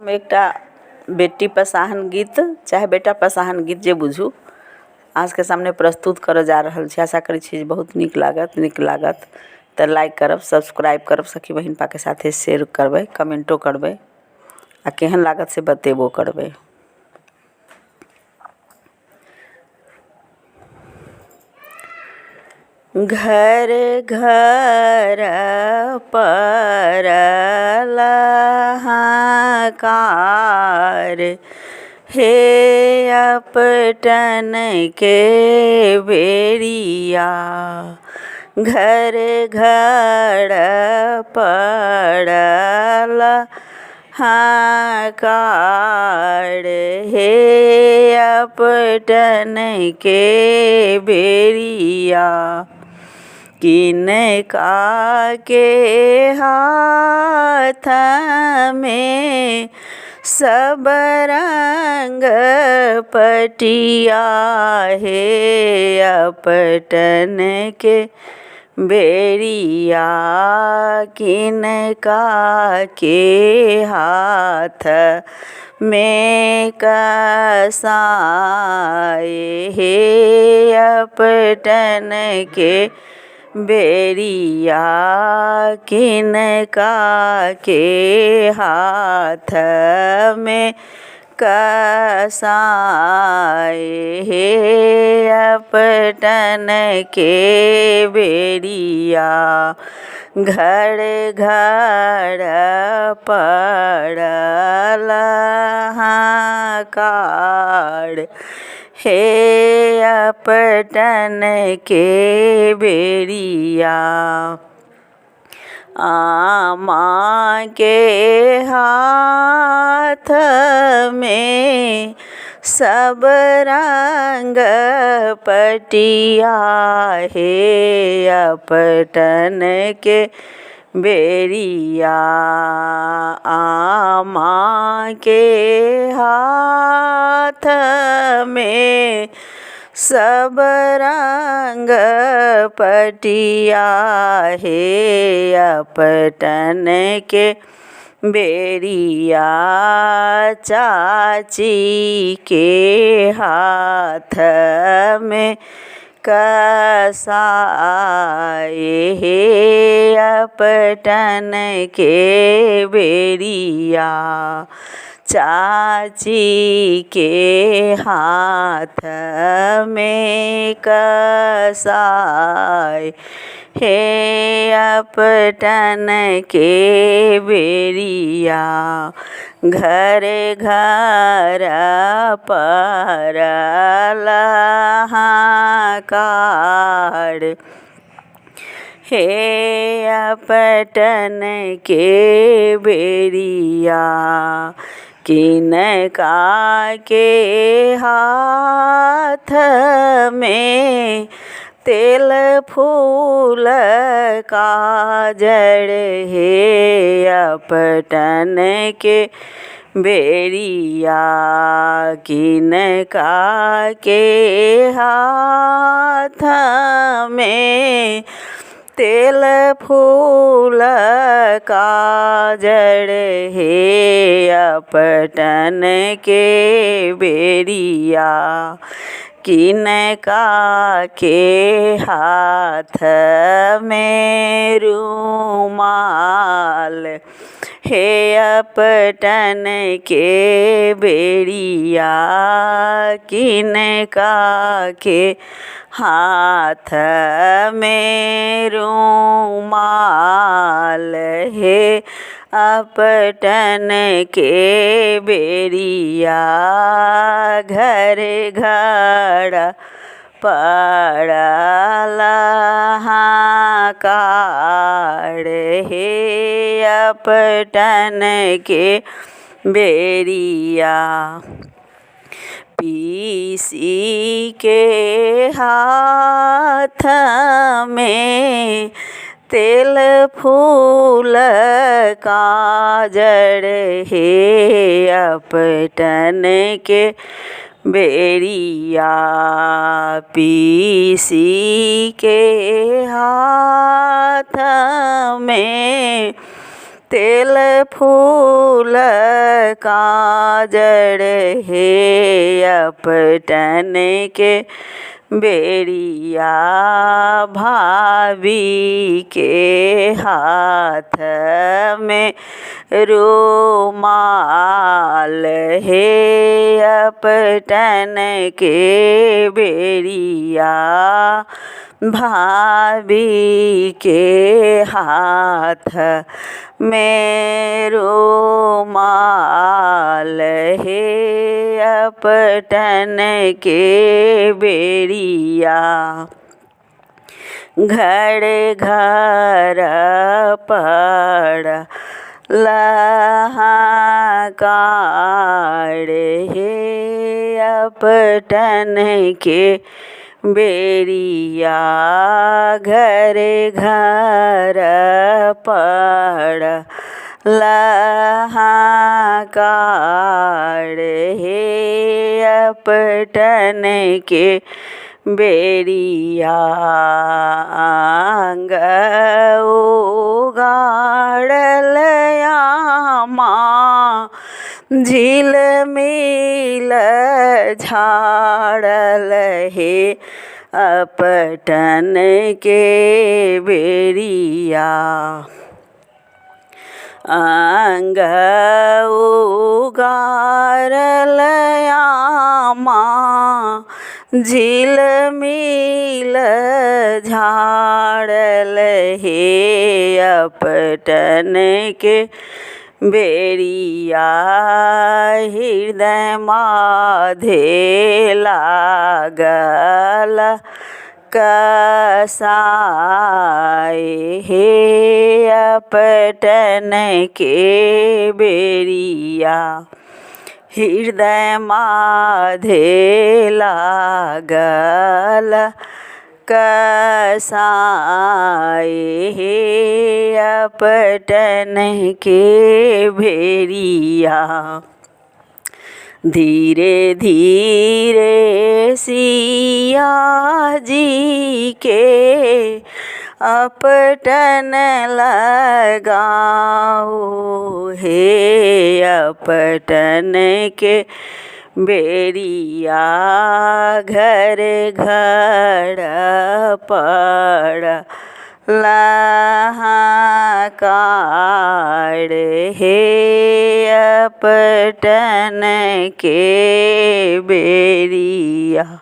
हम एकटा बेटी प्रोत्साहन गीत चाहे बेटा प्रोत्साहन गीत जे बुझू आज के सामने प्रस्तुत करऽ जा रहल छी। आशा करै छी बहुत नीक लागत तऽ लाइक करब, सब्सक्राइब करब, सखी बहिन पा के साथे शेयर करबै, कमेंटो करबै आ केहन लागत से बतेबो करबै। घर घर परल हाहाकार, हे अपटन के बेरिया। घर घर पड़ल हाहाकार, हे अपटन के बेरिया। किनका के हाथ में सब रंग पटिया, हे अपटन के बेरिया। किनका के हाथ में कसाय, हे अपटन के बेरिया। किनका के हाथ में कसाय, हे अपटन के बेरिया। घर घर पड़ल हाहाकार, हे अपटन के बेरिया। आमा के हाथ में सब रंग पटिया, हे अपटन के बेरिया। आमा के हाथ में सब रंग पटिया, हे अपटन के बेरिया। चाची के हाथ में कसाय, हे अपटन के बेरिया। चाची के हाथ में कसाय, हे अपटन के बेरिया। घर घर परल हाहाकार, हे अपटन के बेरिया। किनका के हाथ में तेल फूल काजर, हे अपटन के बेरिया। किनका के हाथ में तेल फूल काजर, हे अपटन के बेरिया। किनका के हाथ में रुमाल, हे अपटन के बेरिया। किनका के हाथ में रुमाल, हे अपटन के बेरिया। घर घर पड़ल हाहाकार, हे अपटन के बेरिया। पीसी के हाथ में तेल फूल काजर, हे अपटन के बेरिया। पीसी के हाथ में तेल फूल काजर हे अपटन के बेरिया भाभी के हाथ में रुमाल हे अपटन के बेरिया भाभी के हाथ में रुमाल हे अपटन के बेरिया घर घर पड़ लहाकार हे अपटन के बेरिया घर घर पड़ लहाकार हे अपटन के बेरिया आंग उगाड़ल आमा झिल मिल झाड़ल हे अपटन के बेरिया आंग उगाड़ल आमा झिल मिल झाड़ल हे अपटन के बेरिया हृदय माधे लागल कसाय हे अपटन के बेरिया हृदय माधे लागल कसाय हे अपटन के बेरिया धीरे धीरे सिया जी के अपटन लगाओ हे अपटन के बेरिया घर घर पड़ लहाकार हे अपटन के बेरिया।